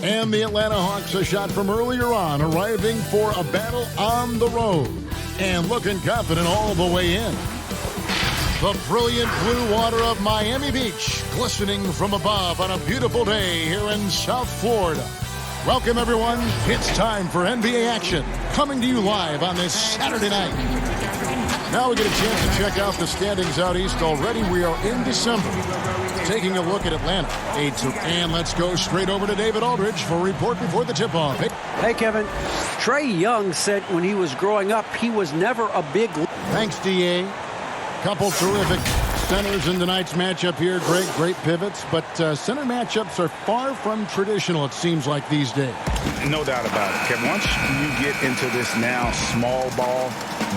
And the Atlanta Hawks, a shot from earlier on, arriving for a battle on the road. And looking confident all the way in. The brilliant blue water of Miami Beach, glistening from above on a beautiful day here in South Florida. Welcome, everyone. It's time for NBA action, coming to you live on this Saturday night. Now we get a chance to check out the standings out east already. We are in December. Taking a look at Atlanta. And let's go straight over to David Aldridge for a report before the tip-off. Hey, Kevin. Trae Young said when he was growing up, he was never a big... Thanks, D.A. Couple terrific centers in tonight's matchup here. Great pivots, but center matchups are far from traditional, it seems like, these days. No doubt about it, Kevin. Once you get into this now small ball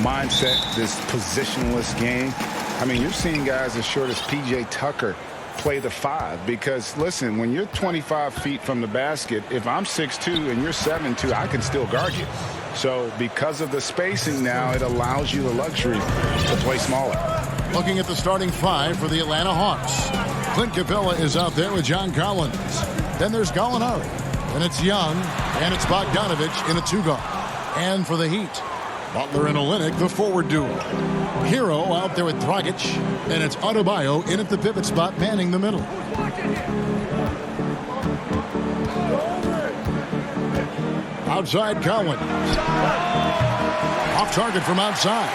mindset, this positionless game, I mean, you're seeing guys as short as P.J. Tucker play the 5, because listen, when you're 25 feet from the basket, if I'm 6'2" and you're 7'2", I can still guard you. So because of the spacing now, it allows you the luxury to play smaller. Looking at the starting 5 for the Atlanta Hawks. Clint Capella is out there with John Collins. Then there's Gallinari. And it's Young. And it's Bogdanovich in a 2-guard. And for the Heat, Butler and Olynyk, the forward duo. Hiro out there with Dragic. And it's Adebayo in at the pivot spot, manning the middle. Outside Collins. Off target from outside.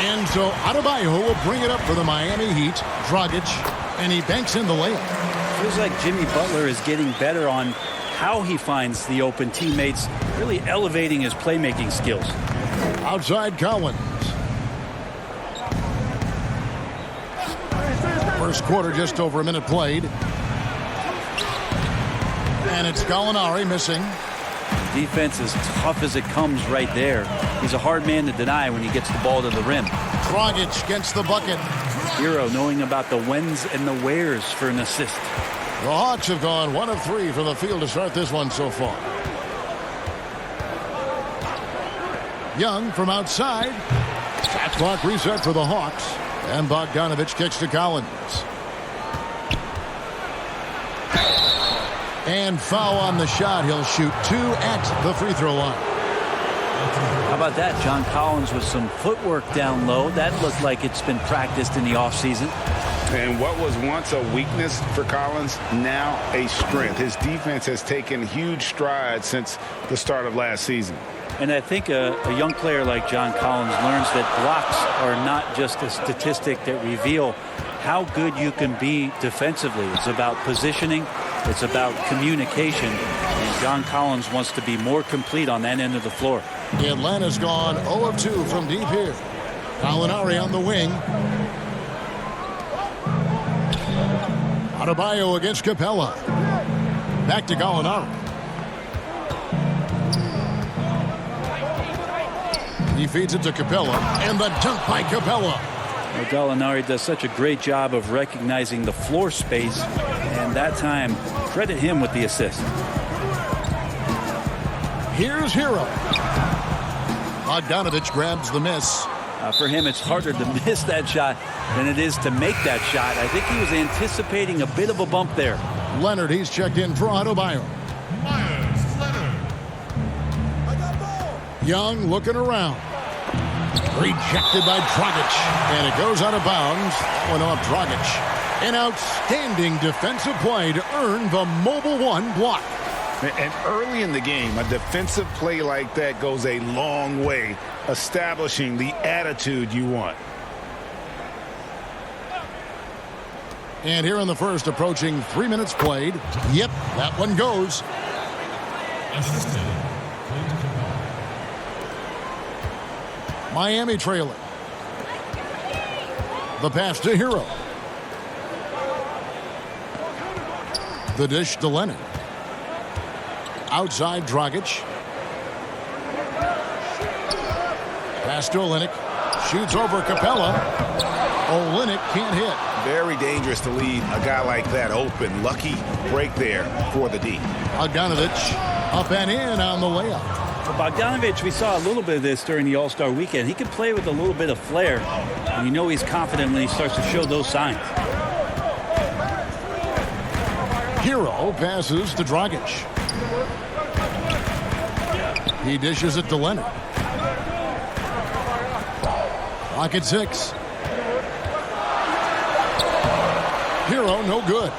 And so Adebayo will bring it up for the Miami Heat. Dragic, and he banks in the layup. Feels like Jimmy Butler is getting better on how he finds the open teammates, really elevating his playmaking skills. Outside Collins. First quarter, just over a minute played. And it's Gallinari missing. Defense is tough as it comes right there. He's a hard man to deny when he gets the ball to the rim. Dragic gets the bucket. Hiro knowing about the whens and the wheres for an assist. The Hawks have gone 1 of 3 from the field to start this one so far. Young from outside. Shot clock reset for the Hawks. And Bogdanovich kicks to Collins. And foul on the shot. He'll shoot 2 at the free throw line. How about that? John Collins with some footwork down low. That looked like it's been practiced in the offseason. And what was once a weakness for Collins, now a strength. His defense has taken huge strides since the start of last season. And I think a young player like John Collins learns that blocks are not just a statistic that reveal how good you can be defensively. It's about positioning. It's about communication. And John Collins wants to be more complete on that end of the floor. Atlanta's gone 0 of 2 from deep here. Gallinari on the wing. Adebayo against Capella. Back to Gallinari. He feeds it to Capella. And the dunk by Capella. Well, Gallinari does such a great job of recognizing the floor space. And that time, credit him with the assist. Here's Hiro. Bogdanovich grabs the miss. For him, it's harder to miss that shot than it is to make that shot. I think he was anticipating a bit of a bump there. Leonard, he's checked in for Adebayo. Young looking around. Rejected by Dragic. And it goes out of bounds. That one off Dragic. An outstanding defensive play to earn the mobile 1 block. And early in the game, a defensive play like that goes a long way, establishing the attitude you want. And here in the first, approaching 3 minutes played. Yep, that one goes. Miami trailing. The pass to Hiro. The dish to Leonard. Outside Dragic. Pass to Olynyk. Shoots over Capella. Olynyk can't hit. Very dangerous to leave a guy like that open. Lucky break there for the D. Bogdanovich up and in on the layup. For Bogdanovich, we saw a little bit of this during the All-Star weekend. He can play with a little bit of flair, and you know he's confident when he starts to show those signs. Hiro passes to Dragic. He dishes it to Leonard. Clock at 6. Hiro, no good.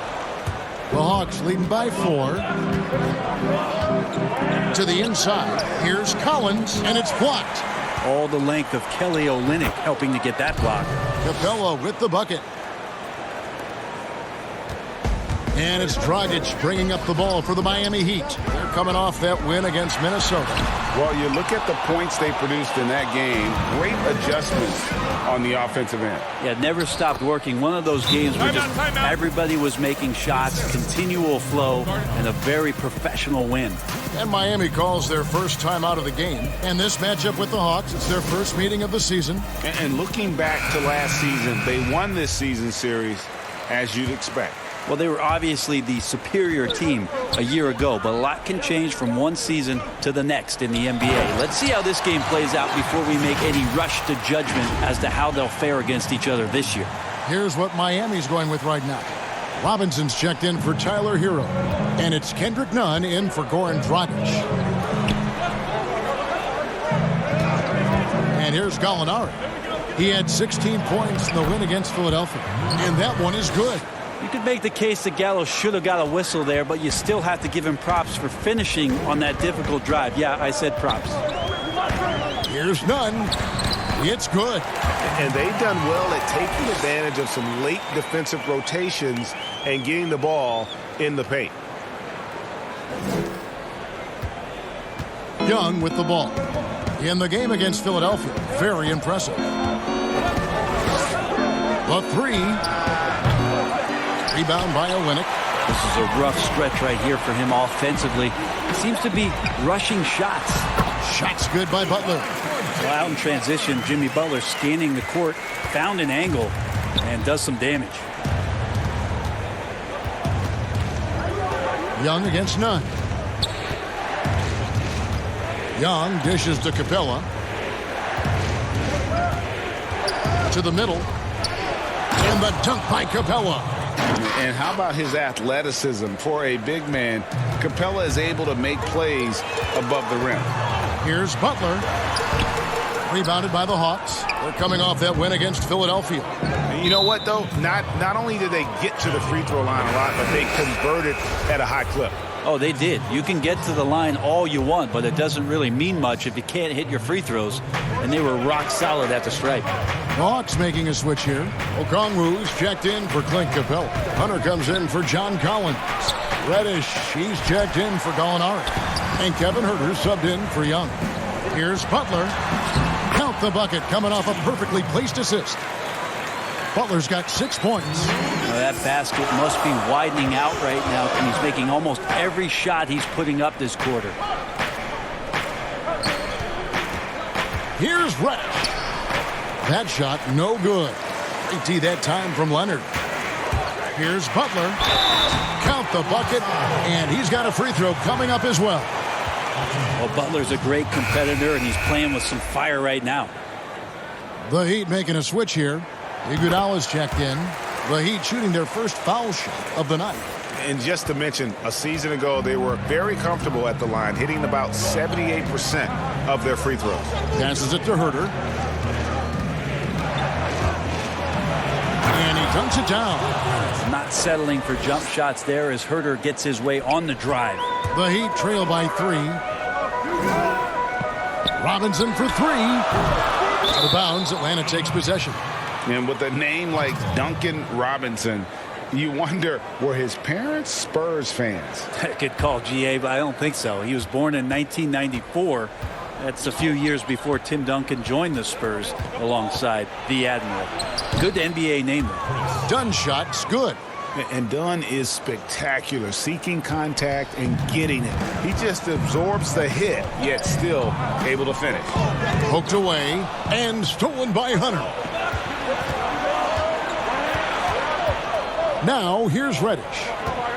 The Hawks leading by 4. To the inside. Here's Collins, and it's blocked. All the length of Kelly Olynyk helping to get that block. Capella with the bucket. And it's Dragic bringing up the ball for the Miami Heat. They're coming off that win against Minnesota. Well, you look at the points they produced in that game. Great adjustments on the offensive end. Yeah, never stopped working. One of those games where just everybody was making shots, continual flow, and a very professional win. And Miami calls their first time out of the game. And this matchup with the Hawks, it's their first meeting of the season. And looking back to last season, they won this season series as you'd expect. Well, they were obviously the superior team a year ago, but a lot can change from one season to the next in the NBA. Let's see how this game plays out before we make any rush to judgment as to how they'll fare against each other this year. Here's what Miami's going with right now. Robinson's checked in for Tyler Hiro. And it's Kendrick Nunn in for Goran Dragic. And here's Gallinari. He had 16 points in the win against Philadelphia. And that one is good. You could make the case that Gallo should have got a whistle there, but you still have to give him props for finishing on that difficult drive. Yeah, I said props. Here's Nunn. It's good. And they've done well at taking advantage of some late defensive rotations and getting the ball in the paint. Young with the ball. In the game against Philadelphia. Very impressive. The 3. Rebound by Olynyk. This is a rough stretch right here for him offensively. He seems to be rushing shots. Shots good by Butler. Well, out in transition, Jimmy Butler scanning the court, found an angle, and does some damage. Young against Nunn. Young dishes to Capella. To the middle. And the dunk by Capella. And how about his athleticism? For a big man, Capella is able to make plays above the rim. Here's Butler. Rebounded by the Hawks. They're coming off that win against Philadelphia. You know what, though? Not only did they get to the free throw line a lot, but they converted at a high clip. Oh, they did. You can get to the line all you want, but it doesn't really mean much if you can't hit your free throws. And they were rock solid at the stripe. Hawks making a switch here. Okongwu's checked in for Clint Capella. Hunter comes in for John Collins. Reddish, he's checked in for Gallinari. And Kevin Huerter subbed in for Young. Here's Butler. Count the bucket coming off a perfectly placed assist. Butler's got 6 points. Well, that basket must be widening out right now, and he's making almost every shot he's putting up this quarter. Here's Reddish. That shot, no good. 80 that time from Leonard. Here's Butler. Count the bucket, and he's got a free throw coming up as well. Well, Butler's a great competitor, and he's playing with some fire right now. The Heat making a switch here. Iguodala's checked in. The Heat shooting their first foul shot of the night. And just to mention, a season ago, they were very comfortable at the line, hitting about 78% of their free throws. Passes it to Huerter. And he dunks it down. Not settling for jump shots there as Huerter gets his way on the drive. The Heat trail by 3. Robinson for 3. Out of bounds, Atlanta takes possession. And with a name like Duncan Robinson, you wonder, were his parents Spurs fans? Good call, GA, but I don't think so. He was born in 1994. That's a few years before Tim Duncan joined the Spurs alongside the Admiral. Good NBA name there. Dunn shot's good. And Dunn is spectacular, seeking contact and getting it. He just absorbs the hit, yet still able to finish. Poked away and stolen by Hunter. Now, here's Reddish.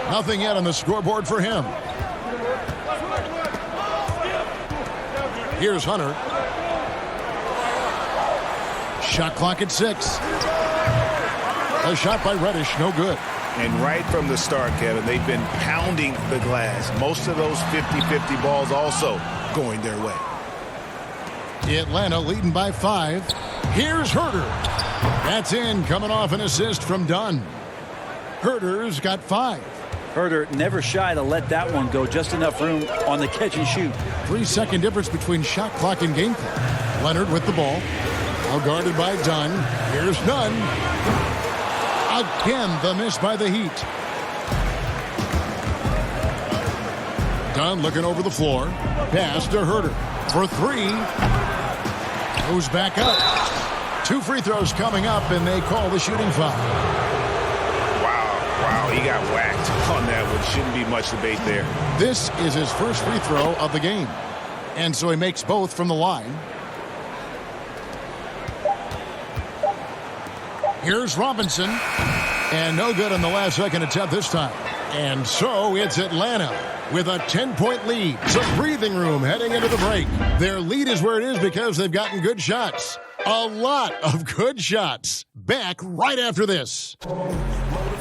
Nothing yet on the scoreboard for him. Here's Hunter. Shot clock at 6. A shot by Reddish, no good. And right from the start, Kevin, they've been pounding the glass. Most of those 50-50 balls also going their way. Atlanta leading by 5. Here's Herter. That's in, coming off an assist from Dunn. Herter's got 5. Herter never shy to let that one go. Just enough room on the catch and shoot. 3-second difference between shot clock and game clock. Leonard with the ball. Now guarded by Dunn. Here's Dunn. Again, the miss by the Heat. Dunn looking over the floor. Pass to Herter for 3. Goes back up. 2 free throws coming up, and they call the shooting foul. Wow, he got whacked on that one. Shouldn't be much debate there. This is his first free throw of the game. And so he makes both from the line. Here's Robinson. And no good on the last second attempt this time. And so it's Atlanta with a 10-point lead. Some breathing room heading into the break. Their lead is where it is because they've gotten good shots. A lot of good shots. Back right after this.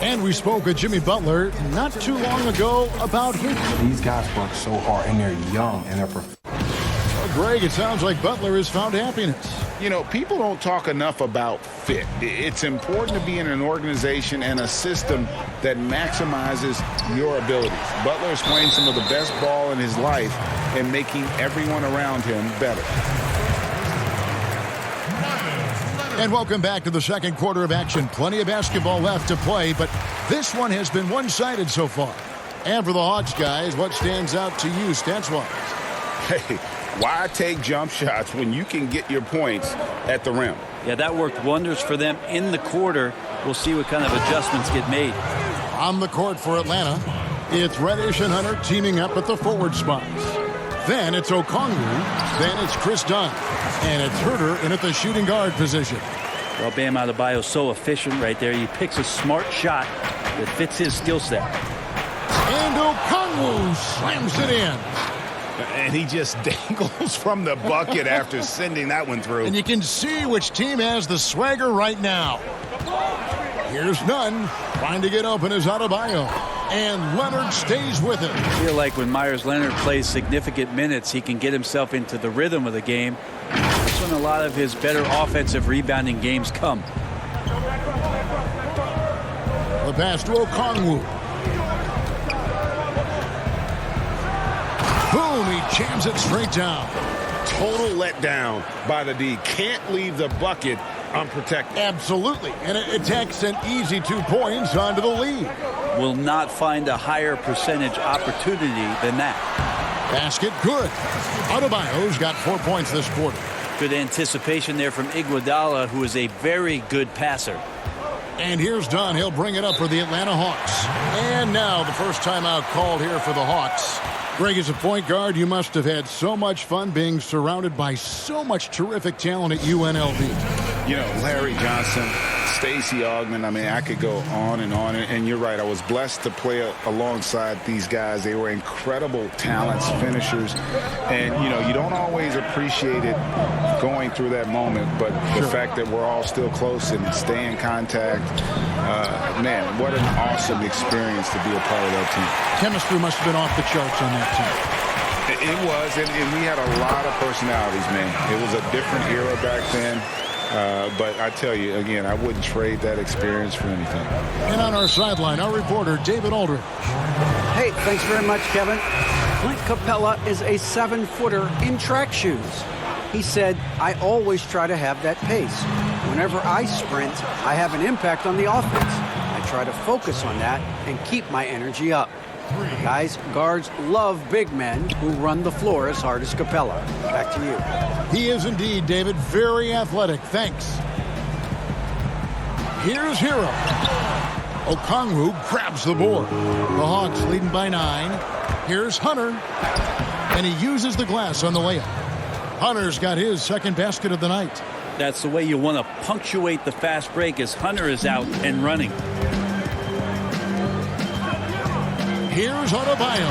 And we spoke with Jimmy Butler not too long ago about him. These guys work so hard, and they're young, and they're professional. Well, Greg, it sounds like Butler has found happiness. You know, people don't talk enough about fit. It's important to be in an organization and a system that maximizes your abilities. Butler is playing some of the best ball in his life and making everyone around him better. And welcome back to the second quarter of action. Plenty of basketball left to play, but this one has been one-sided so far. And for the Hawks guys, what stands out to you stats-wise? Hey, why take jump shots when you can get your points at the rim? Yeah, that worked wonders for them in the quarter. We'll see what kind of adjustments get made. On the court for Atlanta, it's Reddish and Hunter teaming up at the forward spots. Then it's Okongwu. Then it's Chris Dunn. And it's Herter in at the shooting guard position. Well, Bam Adebayo's so efficient right there. He picks a smart shot that fits his skill set. And Okongwu slams it in. And he just dangles from the bucket after sending that one through. And you can see which team has the swagger right now. Here's Dunn. Trying to get open is Adebayo. And Leonard stays with it. I feel like when Myers Leonard plays significant minutes, he can get himself into the rhythm of the game. That's when a lot of his better offensive rebounding games come. The pass to Okongwu. Boom, he jams it straight down. Total letdown by the D. Can't leave the bucket unprotected. Absolutely, and it takes an easy 2 points onto the lead. Will not find a higher percentage opportunity than that. Basket good. Adebayo's got 4 points this quarter. Good anticipation there from Iguodala, who is a very good passer. And here's Dunn. He'll bring it up for the Atlanta Hawks. And now the first timeout called here for the Hawks. Greg, as a point guard, you must have had so much fun being surrounded by so much terrific talent at UNLV. You know, Larry Johnson, Stacey Augmon, I mean, I could go on. And you're right, I was blessed to play alongside these guys. They were incredible talents, finishers. And, you know, you don't always appreciate it going through that moment. But the fact that we're all still close and stay in contact, man, what an awesome experience to be a part of that team. Chemistry must have been off the charts on that team. It was, and we had a lot of personalities, man. It was a different era back then. But I tell you, again, I wouldn't trade that experience for anything. And on our sideline, our reporter, David Aldridge. Hey, thanks very much, Kevin. Clint Capella is a 7-footer in track shoes. He said, I always try to have that pace. Whenever I sprint, I have an impact on the offense. I try to focus on that and keep my energy up. Guys, guards love big men who run the floor as hard as Capella. Back to you. He is indeed, David, very athletic. Thanks. Here's Hiro. Okongwu grabs the board. The Hawks leading by 9. Here's Hunter. And he uses the glass on the layup. Hunter's got his second basket of the night. That's the way you want to punctuate the fast break as Hunter is out and running. Here's Adebayo.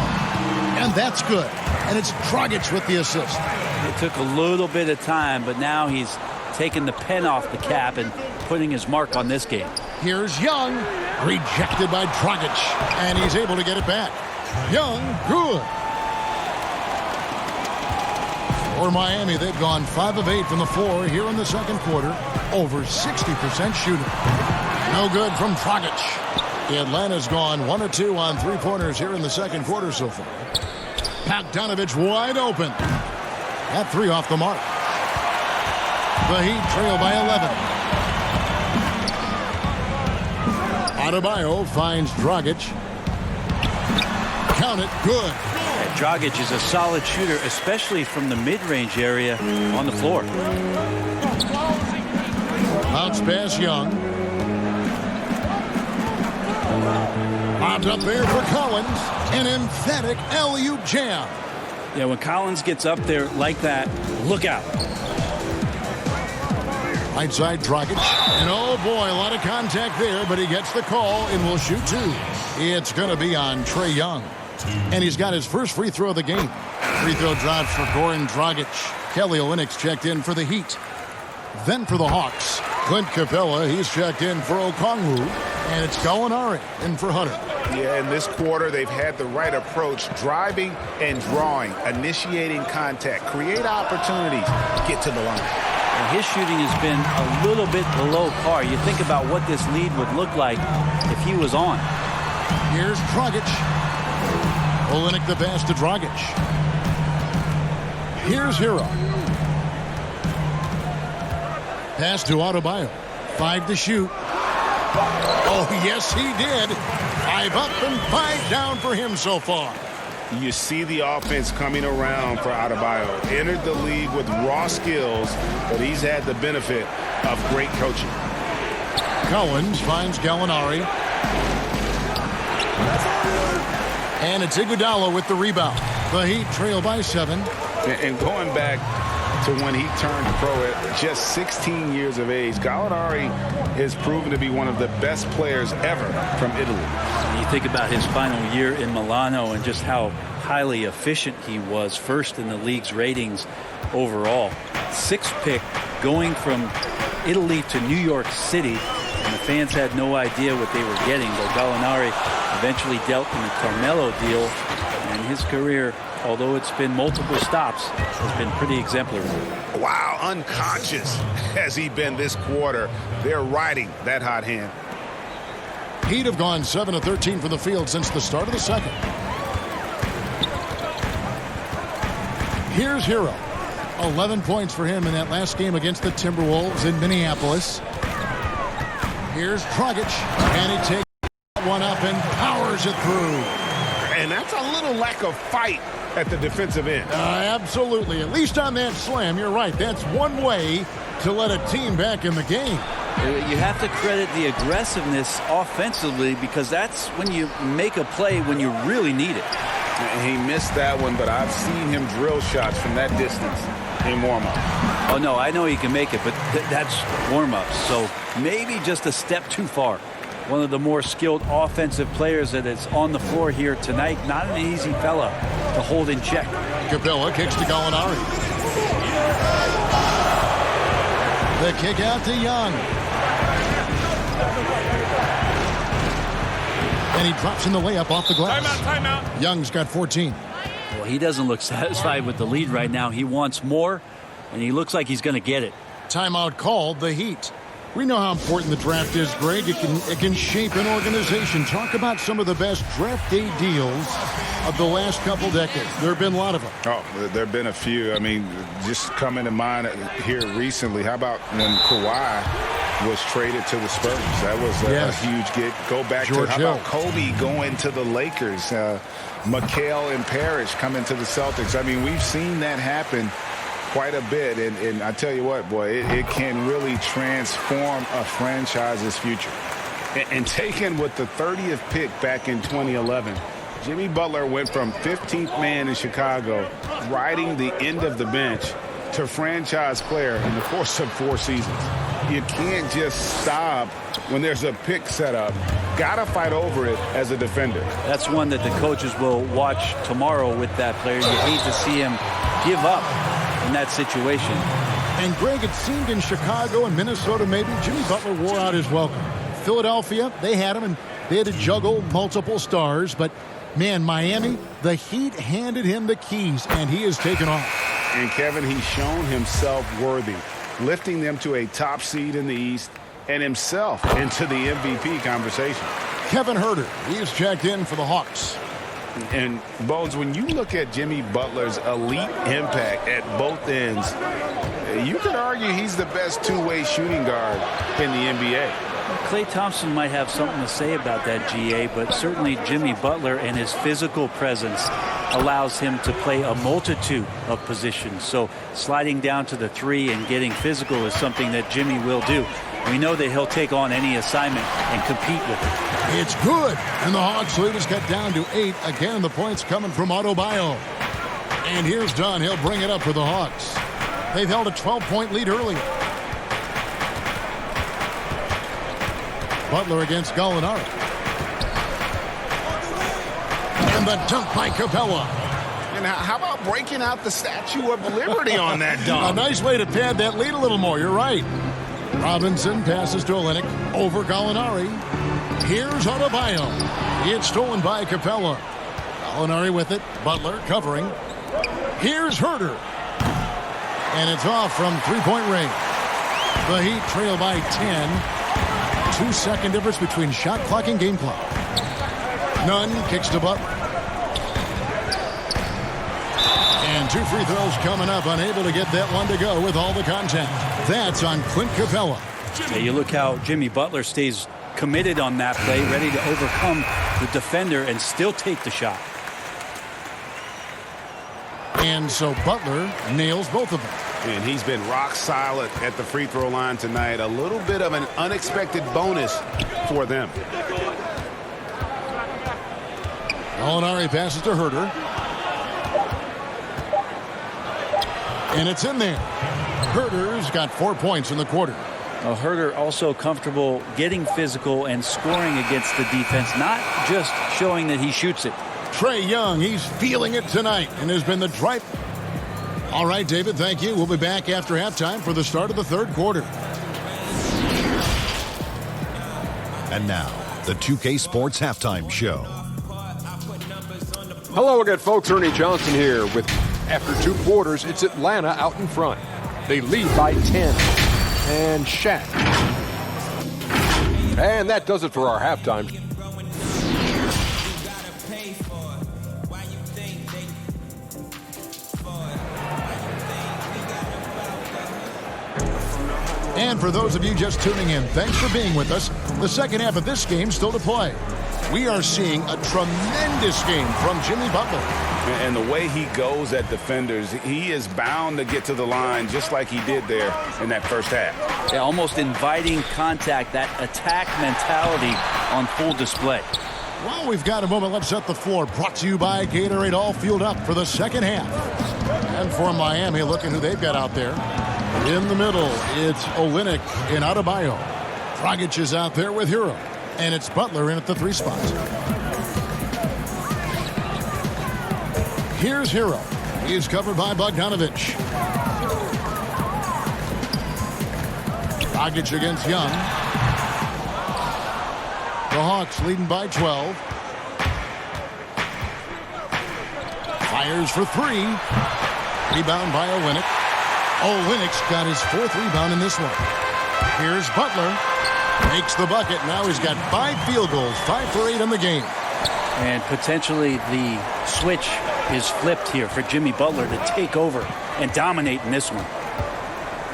And that's good. And it's Dragic with the assist. It took a little bit of time, but now he's taking the pen off the cap and putting his mark on this game. Here's Young, rejected by Dragic, and he's able to get it back. Young, good. For Miami, they've gone 5 of 8 from the floor here in the second quarter. Over 60% shooting. No good from Dragic. Atlanta's gone 1 of 2 on three-pointers here in the second quarter so far. Bogdanovich wide open. That 3 off the mark. The Heat trail by 11. Adebayo finds Dragic. Count it, good. Yeah, Dragic is a solid shooter, especially from the mid-range area on the floor. Bounce pass Young. Bobbed up there for Collins. An emphatic alley-oop jam. Yeah, when Collins gets up there like that, look out. Right side Dragic. And oh boy, a lot of contact there, but he gets the call and will shoot 2. It's going to be on Trae Young. And he's got his first free throw of the game. Free throw drops for Goran Dragic. Kelly Olynyk checked in for the Heat. Then for the Hawks, Clint Capella, he's checked in for Okongwu. And it's Gallinari in for Hunter. Yeah, in this quarter, they've had the right approach, driving and drawing, initiating contact, create opportunities, get to the line. And his shooting has been a little bit below par. You think about what this lead would look like if he was on. Here's Dragic. Olynyk the pass to Dragic. Here's Hiro. Pass to Adebayo. 5 to shoot. Oh, yes, he did. 5 up and 5 down for him so far. You see the offense coming around for Adebayo. Entered the league with raw skills, but he's had the benefit of great coaching. Collins finds Gallinari. And it's Iguodala with the rebound. The Heat trail by 7. And going back to when he turned pro at just 16 years of age, Gallinari has proven to be one of the best players ever from Italy. You think about his final year in Milano and just how highly efficient he was, first in the league's ratings overall. 6th pick going from Italy to New York City, and the fans had no idea what they were getting, but Gallinari eventually dealt in the Carmelo deal, and his career, although it's been multiple stops, has been pretty exemplary. Wow, unconscious has he been this quarter. They're riding that hot hand. Heat have gone 7 of 13 from the field since the start of the second. Here's Hiro. 11 points for him in that last game against the Timberwolves in Minneapolis. Here's Dragic, and he takes one up and powers it through. And that's a little lack of fight at the defensive end. Absolutely. At least on that slam, you're right. That's one way to let a team back in the game. You have to credit the aggressiveness offensively, because that's when you make a play when you really need it. He missed that one, but I've seen him drill shots from that distance in warm-up. Oh, no, I know he can make it, but that's warm-ups. So maybe just a step too far. One of the more skilled offensive players that is on the floor here tonight. Not an easy fella to hold in check. Capella kicks to Gallinari. The kick out to Young. And he drops in the layup off the glass. Timeout. Young's got 14. Well, he doesn't look satisfied with the lead right now. He wants more, and he looks like he's going to get it. Timeout called, the Heat. We know how important the draft is, Greg. It can shape an organization. Talk about some of the best draft day deals of the last couple decades. There have been a lot of them. Oh, there have been a few. I mean, just coming to mind here recently. How about when Kawhi was traded to the Spurs? That was a huge get. Go back George to, how Hill. about Kobe going to the Lakers? Mikal and Parrish coming to the Celtics. I mean, we've seen that happen quite a bit, and I tell you what, boy, it can really transform a franchise's future. And taken with the 30th pick back in 2011, Jimmy Butler went from 15th man in Chicago, riding the end of the bench, to franchise player in the course of 4 seasons. You can't just stop when there's a pick set up. Gotta fight over it as a defender. That's one that the coaches will watch tomorrow with that player. You hate to see him give up in that situation. And Greg, it seemed in Chicago and Minnesota maybe Jimmy Butler wore out his welcome. Philadelphia, they had him, and they had to juggle multiple stars. But, man, Miami, the Heat handed him the keys, and he has taken off. And, Kevin, he's shown himself worthy, lifting them to a top seed in the East and himself into the MVP conversation. Kevin Huerter, he's checked in for the Hawks. And, Bones, when you look at Jimmy Butler's elite impact at both ends, you could argue he's the best two-way shooting guard in the NBA. Klay Thompson might have something to say about that, GA, but certainly Jimmy Butler and his physical presence allows him to play a multitude of positions. So sliding down to the three and getting physical is something that Jimmy will do. We know that he'll take on any assignment and compete with it. It's good. And the Hawks lead is cut down to 8. Again, the points coming from Adebayo. And here's Dunn. He'll bring it up for the Hawks. They've held a 12-point lead earlier. Butler against Gallinari. And the dunk by Capella. And how about breaking out the Statue of Liberty on that dunk? A nice way to pad that lead a little more. You're right. Robinson passes to Olynyk over Gallinari. Here's Adebayo. It's stolen by Capella. Gallinari with it. Butler covering. Here's Huerter. And it's off from three-point range. The Heat trail by 10. 2-second difference between shot clock and game clock. Nunn kicks to Butler. And 2 free throws coming up. Unable to get that one to go with all the contact. That's on Clint Capella. Yeah, you look how Jimmy Butler stays committed on that play, ready to overcome the defender and still take the shot. And so Butler nails both of them. And he's been rock solid at the free throw line tonight. A little bit of an unexpected bonus for them. Gallinari passes to Huerter. And it's in there. Huerter's got 4 points in the quarter. Huerter also comfortable getting physical and scoring against the defense, not just showing that he shoots it. Trae Young, he's feeling it tonight and has been the drive. All right, David, thank you. We'll be back after halftime for the start of the third quarter. And now, the 2K Sports Halftime Show. Hello again, folks. Ernie Johnson here with, after 2 quarters, it's Atlanta out in front. They lead by 10. And Shaq. And that does it for our halftime. And for those of you just tuning in, thanks for being with us. The second half of this game still to play. We are seeing a tremendous game from Jimmy Butler. And the way he goes at defenders, he is bound to get to the line just like he did there in that first half. Yeah, almost inviting contact, that attack mentality on full display. Well, we've got a moment. Let's set the floor. Brought to you by Gatorade, all fueled up for the second half. And for Miami, looking who they've got out there. In the middle, it's Olynyk and Adebayo. Dragic is out there with Hiro. And it's Butler in at the 3 spot. Here's Hiro. He's covered by Bogdanovich. Dragic against Young. The Hawks leading by 12. Fires for 3. Rebound by Olynyk. Olynyk's got his 4th rebound in this one. Here's Butler. Makes the bucket. Now he's got 5 field goals. 5 for 8 in the game. And potentially the switch is flipped here for Jimmy Butler to take over and dominate in this one.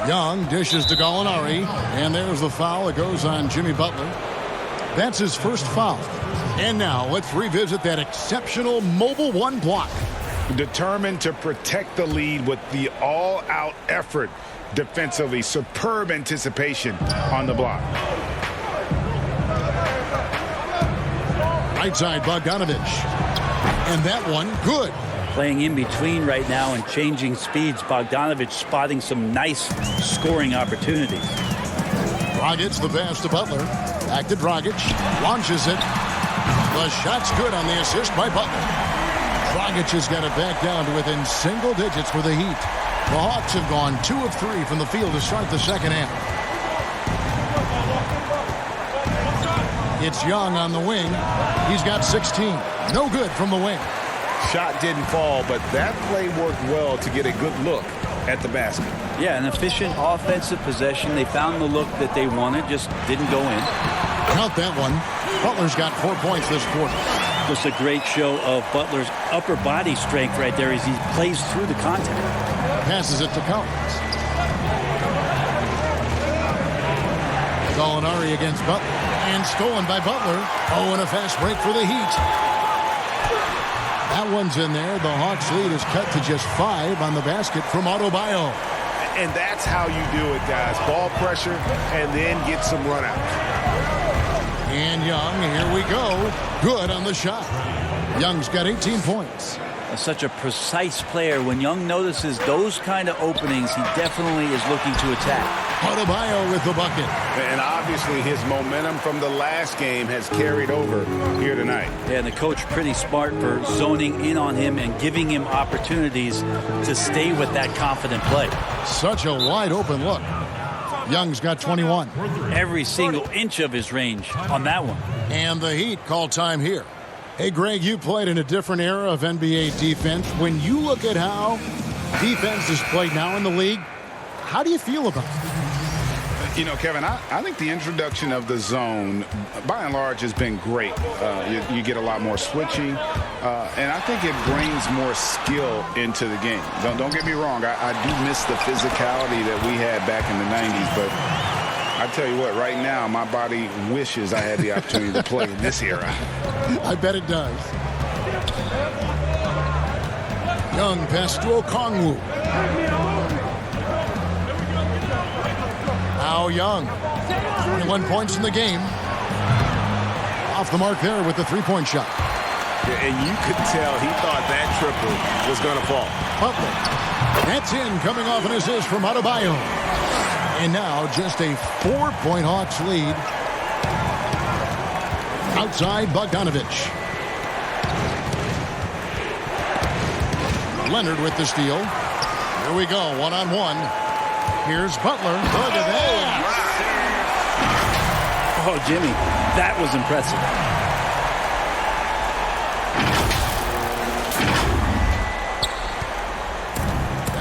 Young dishes to Gallinari. And there's the foul. It goes on Jimmy Butler. That's his first foul. And now let's revisit that exceptional mobile 1 block. Determined to protect the lead with the all-out effort defensively. Superb anticipation on the block. Right side, Bogdanovich. And that one, good. Playing in between right now and changing speeds. Bogdanovich spotting some nice scoring opportunities. Dragic, the pass to Butler. Back to Dragic. Launches it. The shot's good on the assist by Butler. Dragic has got it back down to within single digits for the Heat. The Hawks have gone 2 of 3 from the field to start the second half. It's Young on the wing. He's got 16. No good from the wing. Shot didn't fall, but that play worked well to get a good look at the basket. Yeah, an efficient offensive possession. They found the look that they wanted, just didn't go in. Count that one. Butler's got 4 points this quarter. Just a great show of Butler's upper body strength right there as he plays through the contact. Passes it to Collins. Gallinari against Butler. And stolen by Butler. Oh, and a fast break for the Heat. That one's in there. The Hawks lead is cut to just 5 on the basket from Adebayo. And that's how you do it, guys. Ball pressure and then get some run-outs. And Young, here we go. Good on the shot. Young's got 18 points. Such a precise player. When Young notices those kind of openings, he definitely is looking to attack. Adebayo with the bucket. And obviously his momentum from the last game has carried over here tonight. Yeah, and the coach pretty smart for zoning in on him and giving him opportunities to stay with that confident play. Such a wide open look. Young's got 21. Every single inch of his range on that one. And the Heat call time here. Hey, Greg, you played in a different era of NBA defense. When you look at how defense is played now in the league, how do you feel about it? You know, Kevin, I think the introduction of the zone, by and large, has been great. You get a lot more switching, and I think it brings more skill into the game. Don't get me wrong. I do miss the physicality that we had back in the 90s, but I tell you what, right now, my body wishes I had the opportunity to play in this era. I bet it does. Young pass to Okongwu. Now Young, 21 points in the game. Off the mark there with the three-point shot. Yeah, and you could tell he thought that triple was going to fall. Butler. That's in, coming off an assist from Adebayo. And now just a 4-point Hawks lead. Outside Bogdanovich. Leonard with the steal. Here we go, one-on-one. Here's Butler. Look at that. Oh, Jimmy, that was impressive.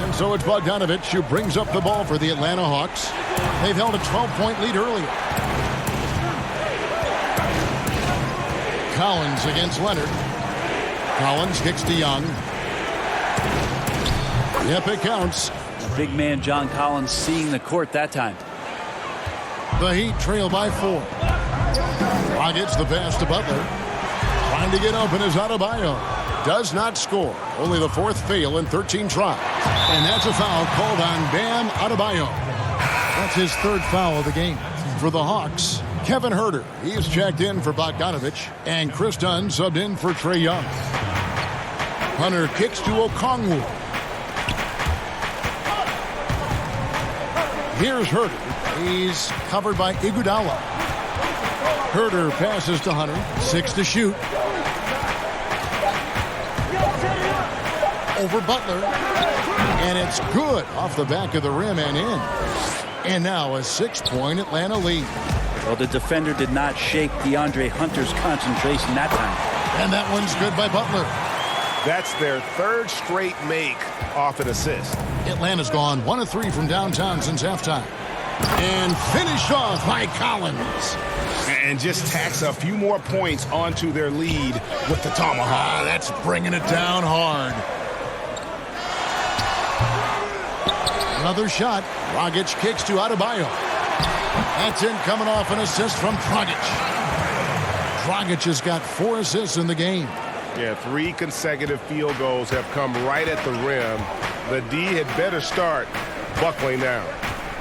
And so it's Bogdanovich who brings up the ball for the Atlanta Hawks. They've held a 12-point lead earlier. Collins against Leonard. Collins kicks to Young. Yep, it counts. Big man John Collins seeing the court that time. The Heat trail by 4. Rockets the pass to Butler. Trying to get open is Adebayo. Does not score. Only the 4th fail in 13 tries. And that's a foul called on Bam Adebayo. That's his 3rd foul of the game. For the Hawks, Kevin Huerter. He is checked in for Bogdanovich. And Chris Dunn subbed in for Trae Young. Hunter kicks to Okongwu. Here's Huerter. He's covered by Iguodala. Huerter passes to Hunter. 6 to shoot. Over Butler. And it's good off the back of the rim and in. And now a 6-point Atlanta lead. Well, the defender did not shake DeAndre Hunter's concentration that time. And that one's good by Butler. That's their 3rd straight make off an assist. Atlanta's gone 1 of 3 from downtown since halftime. And finished off by Collins. And just tacks a few more points onto their lead with the tomahawk. That's bringing it down hard. Another shot. Dragic kicks to Adebayo. That's in, coming off an assist from Dragic. Dragic has got 4 assists in the game. Yeah, 3 consecutive field goals have come right at the rim. The D had better start buckling down.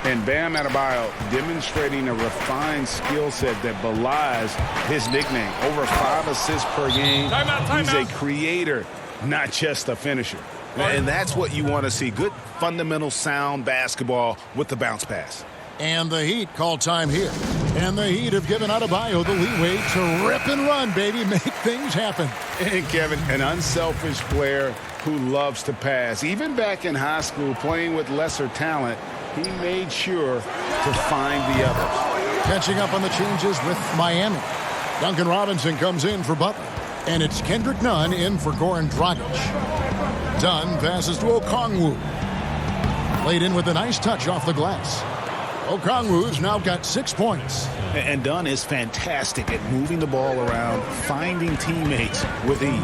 And Bam Adebayo demonstrating a refined skill set that belies his nickname. Over 5 assists per game. He's a creator, not just a finisher. And that's what you want to see. Good, fundamental, sound basketball with the bounce pass. And the Heat call time here. And the Heat have given Adebayo the leeway to rip and run, baby. Make things happen. And Kevin, an unselfish player who loves to pass. Even back in high school, playing with lesser talent, he made sure to find the others. Catching up on the changes with Miami. Duncan Robinson comes in for Butler. And it's Kendrick Nunn in for Goran Dragic. Dunn passes to Okongwu. Played in with a nice touch off the glass. Okongwu's now got 6 points. And Dunn is fantastic at moving the ball around, finding teammates with ease.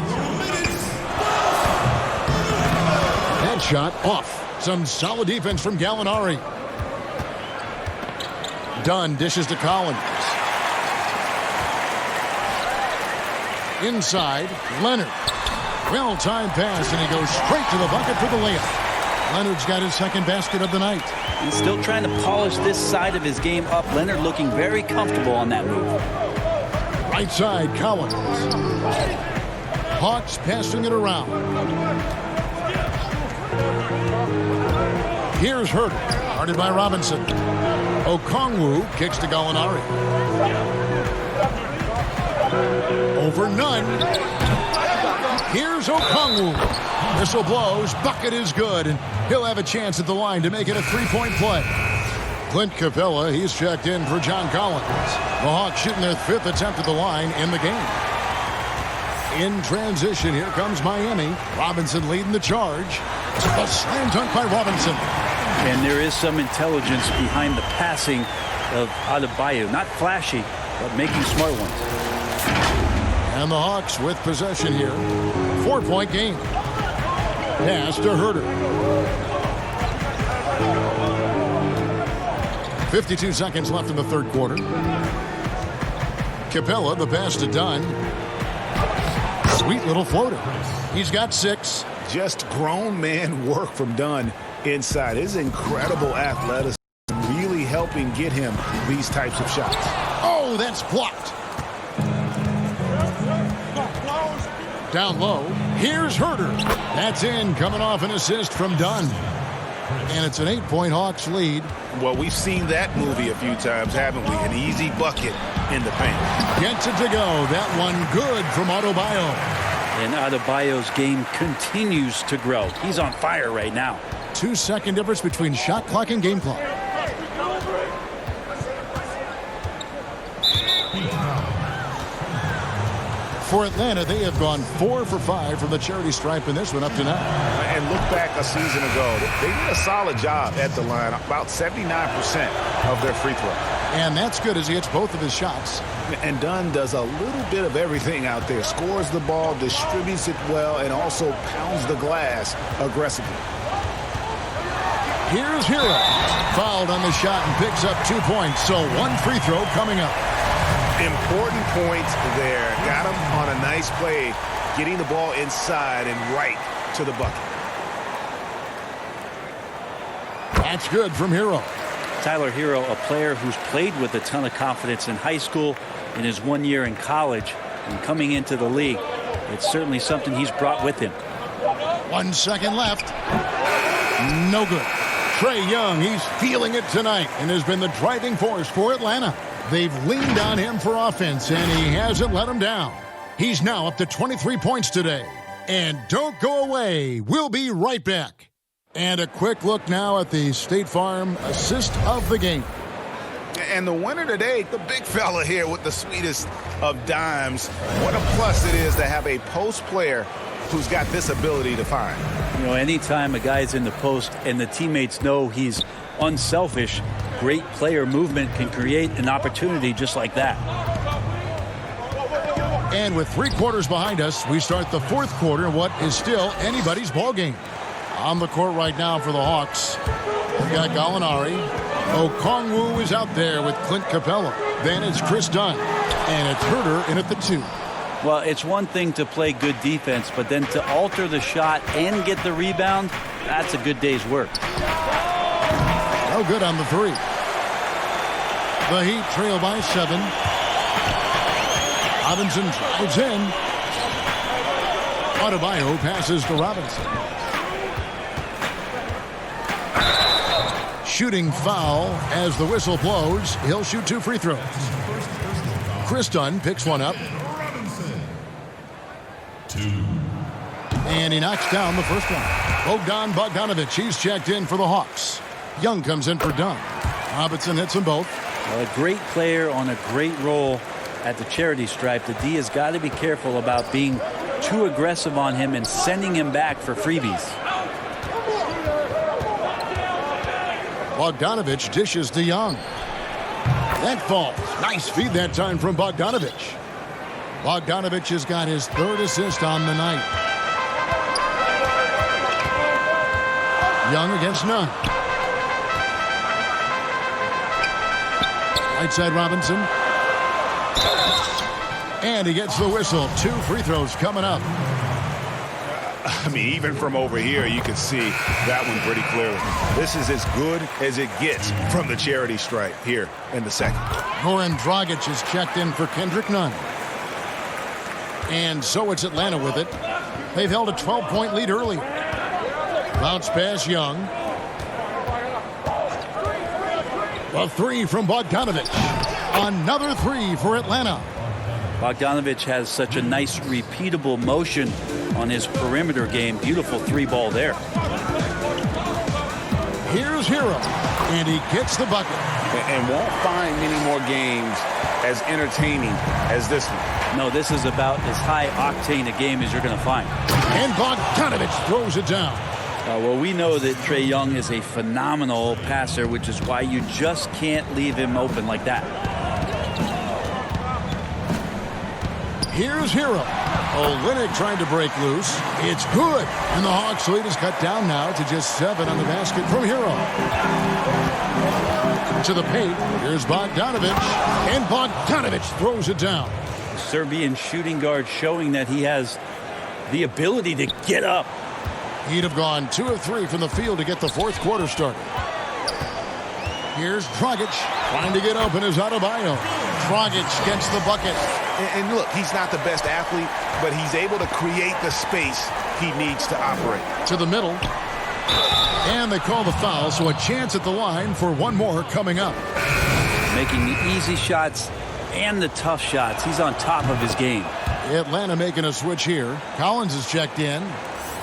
That shot off. Some solid defense from Gallinari. Dunn dishes to Collins. Inside, Leonard. Well-timed pass, and he goes straight to the bucket for the layup. Leonard's got his second basket of the night. He's still trying to polish this side of his game up. Leonard looking very comfortable on that move. Right side, Collins. Hawks passing it around. Here's Herter, guarded by Robinson. Okongwu kicks to Gallinari. Over Nunn. Here's Okongwu. Whistle blows. Bucket is good, and he'll have a chance at the line to make it a three-point play. Clint Capella, he's checked in for John Collins. The Hawks shooting their 5th attempt at the line in the game. In transition, here comes Miami. Robinson leading the charge. A slam dunk by Robinson. And there is some intelligence behind the passing of Adebayo. Not flashy, but making smart ones. And the Hawks with possession here. 4-point game. Pass to Herter. 52 seconds left in the third quarter. Capella, the pass to Dunn. Sweet little floater. He's got 6. Just grown man work from Dunn inside. His incredible athleticism really helping get him these types of shots. Oh, that's blocked. Down low. Here's Herter. That's in, coming off an assist from Dunn. And it's an 8-point Hawks lead. Well, we've seen that movie a few times, haven't we? An easy bucket in the paint. Gets it to go. That one good from Adebayo. And Adebayo's game continues to grow. He's on fire right now. 2-second difference between shot clock and game clock. For Atlanta, they have gone 4 for 5 from the charity stripe in this one up to now. And look back a season ago. They did a solid job at the line, about 79% of their free throw. And that's good as he hits both of his shots. And Dunn does a little bit of everything out there. Scores the ball, distributes it well, and also pounds the glass aggressively. Here's Hiro. Fouled on the shot and picks up 2 points. So 1 free throw coming up. Important points there. Got him on a nice play, getting the ball inside and right to the bucket. That's good from Hiro. Tyler Hiro, a player who's played with a ton of confidence in high school, in his 1 year in college, and coming into the league. It's certainly something he's brought with him. 1 second left. No good. Trae Young, he's feeling it tonight and has been the driving force for Atlanta. They've leaned on him for offense, and he hasn't let them down. He's now up to 23 points today. And don't go away. We'll be right back. And a quick look now at the State Farm assist of the game. And the winner today, the big fella here with the sweetest of dimes. What a plus it is to have a post player who's got this ability to find. You know, anytime a guy's in the post and the teammates know he's unselfish, great player movement can create an opportunity just like that. And with 3 quarters behind us, we start the 4th quarter in what is still anybody's ball game. On the court right now for the Hawks, we've got Gallinari. Okongwu is out there with Clint Capella. Then it's Chris Dunn. And it's Herter in at the 2. Well, it's one thing to play good defense, but then to alter the shot and get the rebound, that's a good day's work. No good on the 3. The Heat trail by 7. Robinson drives in. Adebayo passes to Robinson. Shooting foul as the whistle blows. He'll shoot 2 free throws. Chris Dunn picks one up. And he knocks down the first one. Bogdanovich, he's checked in for the Hawks. Young comes in for Dunn. Robinson hits them both. Well, a great player on a great role at the charity stripe, the D has got to be careful about being too aggressive on him and sending him back for freebies. Bogdanovich dishes to Young. That falls. Nice feed that time from Bogdanovich. Bogdanovich has got his 3rd assist on the night. Young against none. Right side Robinson. And he gets the whistle. 2 free throws coming up. I mean, even from over here, you can see that one pretty clearly. This is as good as it gets from the charity stripe here in the second. Goran Dragic is checked in for Kendrick Nunn. And so it's Atlanta with it. They've held a 12-point lead early. Bounce pass Young. A 3 from Bogdanovich. Another 3 for Atlanta. Bogdanovich has such a nice repeatable motion on his perimeter game. Beautiful 3-ball there. Here's Hiro, and he gets the bucket. And won't find many more games as entertaining as this one. No, this is about as high octane a game as you're going to find. And Bogdanovich throws it down. Well, we know that Trae Young is a phenomenal passer, which is why you just can't leave him open like that. Here's Hiro. Olynyk trying to break loose. It's good. And the Hawks lead is cut down now to just 7 on the basket from Hiro. To the paint. Here's Bogdanovich. And Bogdanovich throws it down. Serbian shooting guard showing that he has the ability to get up. He'd have gone 2 of 3 from the field to get the 4th quarter started. Here's Dragic trying to get open as Adebayo. Dragic gets the bucket. And look, he's not the best athlete, but he's able to create the space he needs to operate. To the middle. And they call the foul, so a chance at the line for one more coming up. Making the easy shots and the tough shots. He's on top of his game. Atlanta making a switch here. Collins is checked in.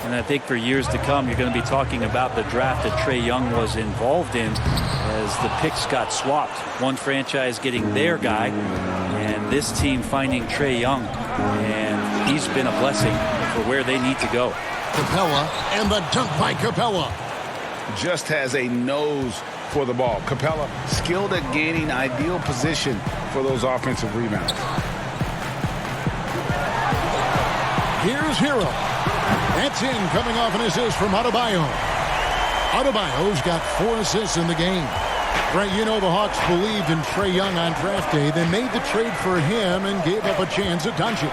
And I think for years to come, you're going to be talking about the draft that Trae Young was involved in as the picks got swapped. One franchise getting their guy, and this team finding Trae Young. And he's been a blessing for where they need to go. Capella, and the dunk by Capella. Just has a nose for the ball. Capella skilled at gaining ideal position for those offensive rebounds. Here's Hiro. That's in, coming off an assist from Adebayo. Adebayo's got 4 assists in the game. Right, you know the Hawks believed in Trae Young on draft day. They made the trade for him and gave up a chance at Doncic.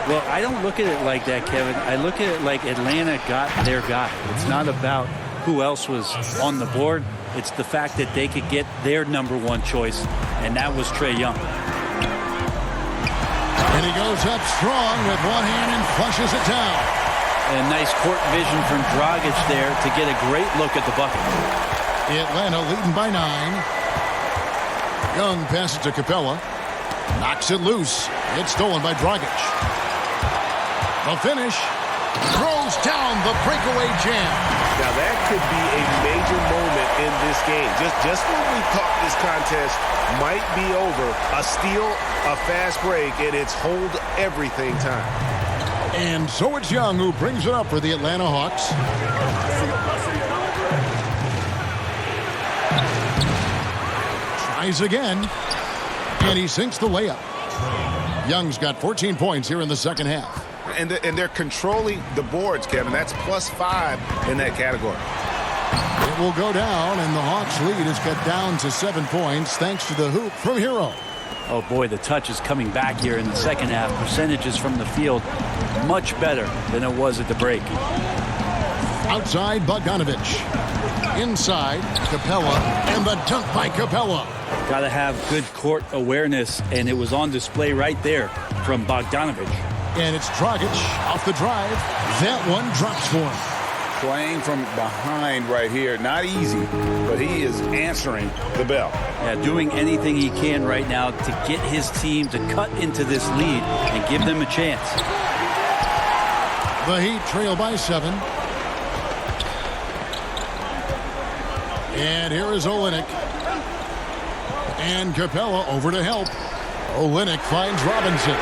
Well, I don't look at it like that, Kevin. I look at it like Atlanta got their guy. It's not about who else was on the board. It's the fact that they could get their #1 choice, and that was Trae Young. And he goes up strong with one hand and flushes it down. And nice court vision from Dragic there to get a great look at the bucket. Atlanta leading by 9. Young passes to Capella. Knocks it loose. It's stolen by Dragic. The finish. Throws down the breakaway jam. Now that could be a major moment in this game. Just when we thought this contest might be over, a steal, a fast break, and it's hold everything time. And so it's Young who brings it up for the Atlanta Hawks. Tries again. And he sinks the layup. Young's got 14 points here in the second half. And they're controlling the boards, Kevin. That's +5 in that category. It will go down, and the Hawks lead is cut down to 7 points thanks to the hoop from Hiro. Oh, boy, the touch is coming back here in the second half. Percentages from the field much better than it was at the break. Outside, Bogdanovich. Inside, Capella, and the dunk by Capella. Got to have good court awareness, and it was on display right there from Bogdanovich. And it's Dragic off the drive. That one drops for him. Playing from behind right here. Not easy, but he is answering the bell. Yeah, doing anything he can right now to get his team to cut into this lead and give them a chance. The Heat trail by 7. And here is Olynyk. And Capella over to help. Olynyk finds Robinson.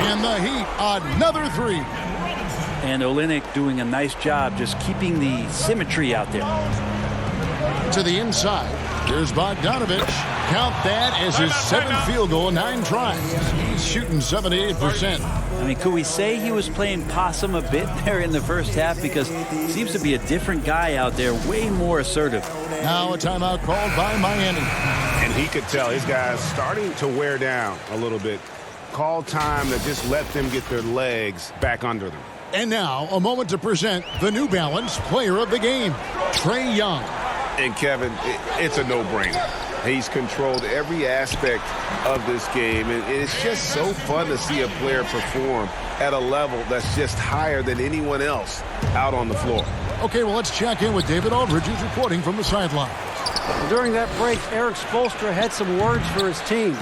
And the Heat, another three. And Olynyk doing a nice job just keeping the symmetry out there. To the inside. Here's Bogdanovich. Count that as his 7th field goal in 9 tries. He's shooting 78%. I mean, could we say he was playing possum a bit there in the first half? Because he seems to be a different guy out there, way more assertive. Now a timeout called by Miami. And he could tell his guys starting to wear down a little bit. Call time to just let them get their legs back under them. And now a moment to present the New Balance Player of the Game, Trae Young. And Kevin, it's a no-brainer. He's controlled every aspect of this game, and it's just so fun to see a player perform at a level that's just higher than anyone else out on the floor. Okay, well, let's check in with David Aldridge, who's reporting from the sideline. During that break, Eric Spoelstra had some words for his team.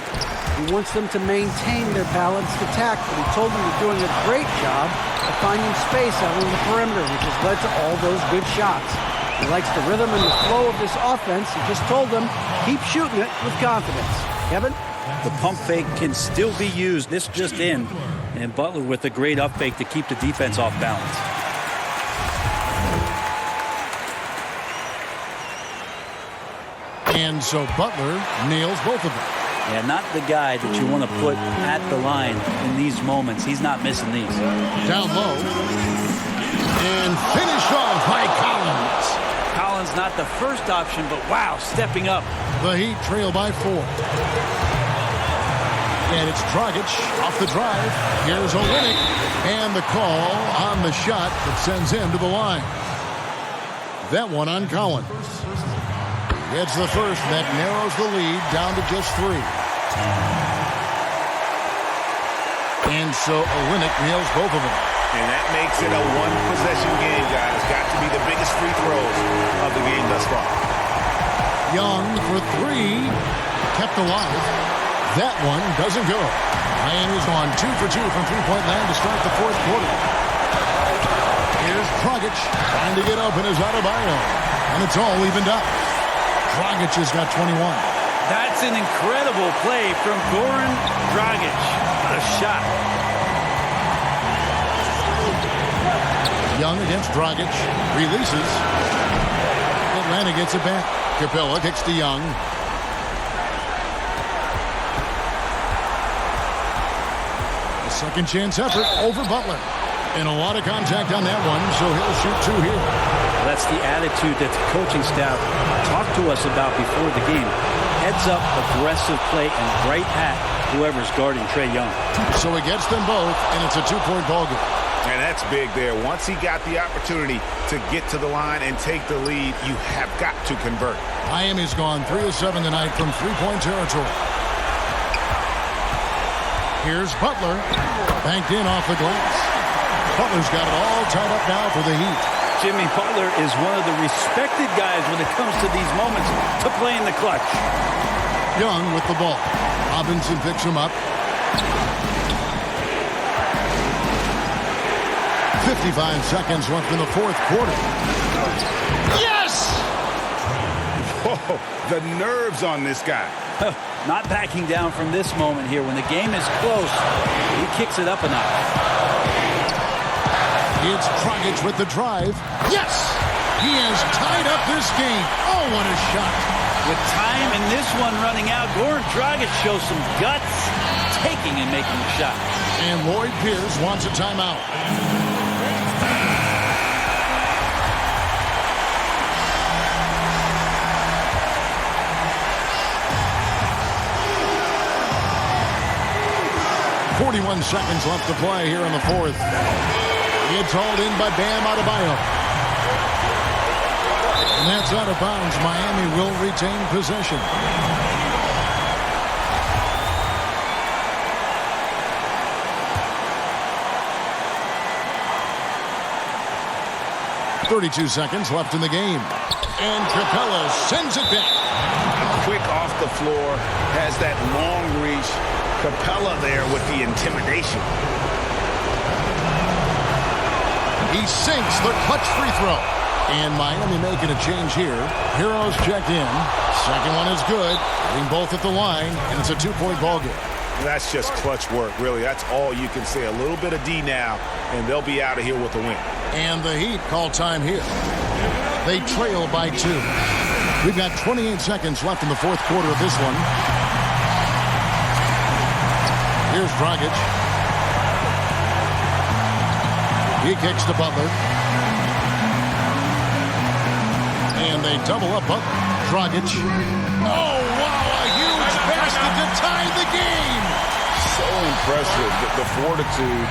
He wants them to maintain their balanced attack, but he told them they're doing a great job of finding space out on the perimeter, which has led to all those good shots. He likes the rhythm and the flow of this offense. He just told them, keep shooting it with confidence. Kevin? The pump fake can still be used. This just in. And Butler with a great up fake to keep the defense off balance. And so Butler nails both of them. Yeah, not the guy that you want to put at the line in these moments. He's not missing these. Down low. And finished off by Collins. Collins not the first option, but wow, stepping up. The Heat trail by 4. And it's Dragic off the drive. Here's Olynyk. And the call on the shot that sends him to the line. That one on Collins. It's the first that narrows the lead down to just 3. And so Olynyk nails both of them. And that makes it a one-possession game, guys. Got to be the biggest free throws of the game thus far. Young for 3. Kept alive. That one doesn't go. Miami's gone 2 for 2 from three-point land to start the 4th quarter. Here's Dragic trying to get open as Adebayo. And it's all evened up. Dragic has got 21. That's an incredible play from Goran Dragic. What a shot. Young against Dragic. Releases. Atlanta gets it back. Capella kicks to Young. A second chance effort over Butler. And a lot of contact on that one, so he'll shoot 2 here. Well, that's the attitude that the coaching staff talked to us about before the game. Heads up, aggressive play, and right at whoever's guarding Trae Young. So he gets them both, and it's a 2-point ball game. And that's big there. Once he got the opportunity to get to the line and take the lead, you have got to convert. Miami's gone 3 of 7 tonight from 3-point territory. Here's Butler. Banked in off the glass. Butler's got it all tied up now for the Heat. Jimmy Butler is one of the respected guys when it comes to these moments to play in the clutch. Young with the ball. Robinson picks him up. 55 seconds left in the 4th quarter. Yes! Whoa, the nerves on this guy. Not backing down from this moment here. When the game is close, he kicks it up a notch. It's Dragic with the drive. Yes! He has tied up this game. Oh, what a shot. With time and this one running out, Goran Dragic shows some guts, taking and making the shot. And Lloyd Pierce wants a timeout. .41 seconds left to play here in the 4th. It's hauled in by Bam Adebayo. And that's out of bounds. Miami will retain possession. .32 seconds left in the game. And Capella sends it back. Quick off the floor, has that long reach. Capella there with the intimidation. He sinks the clutch free throw. And Miami making a change here. Hiro's checked in. Second one is good. Getting both at the line. And it's a 2-point ball game. That's just clutch work, really. That's all you can say. A little bit of D now, and they'll be out of here with a win. And the Heat call time here. They trail by 2. We've got 28 seconds left in the fourth quarter of this one. Here's Dragic. He kicks to Butler. And they double up Butler. Dragic. Oh, wow, a huge basket to tie the game. So impressive, the fortitude,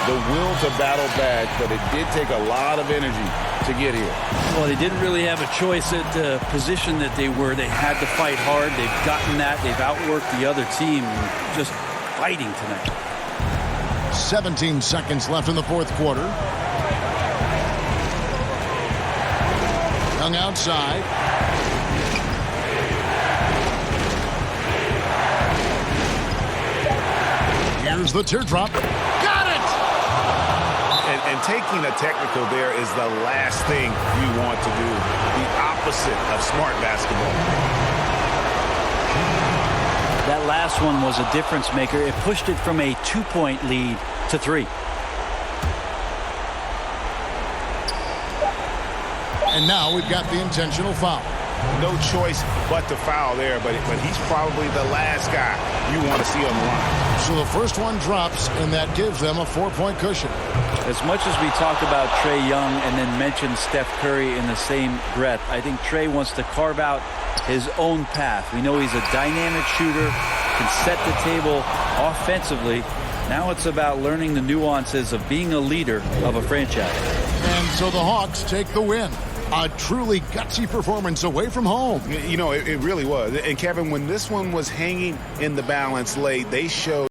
the will to battle back, but it did take a lot of energy to get here. Well, they didn't really have a choice at the position that they were. They had to fight hard. They've gotten that. They've outworked the other team. Just fighting tonight. 17 seconds left in the fourth quarter. Young outside. Here's the teardrop. Got it! And taking a technical there is the last thing you want to do. The opposite of smart basketball. That last one was a difference maker. It pushed it from a 2-point lead to 3. And now we've got the intentional foul. No choice but to foul there, but he's probably the last guy you want to see on the line. So the first one drops, and that gives them a 4-point cushion. As much as we talk about Trae Young and then mention Steph Curry in the same breath, I think Trae wants to carve out his own path. We know he's a dynamic shooter, can set the table offensively. Now it's about learning the nuances of being a leader of a franchise. And so the Hawks take the win. A truly gutsy performance away from home. You know, it really was. And Kevin, when this one was hanging in the balance late, they showed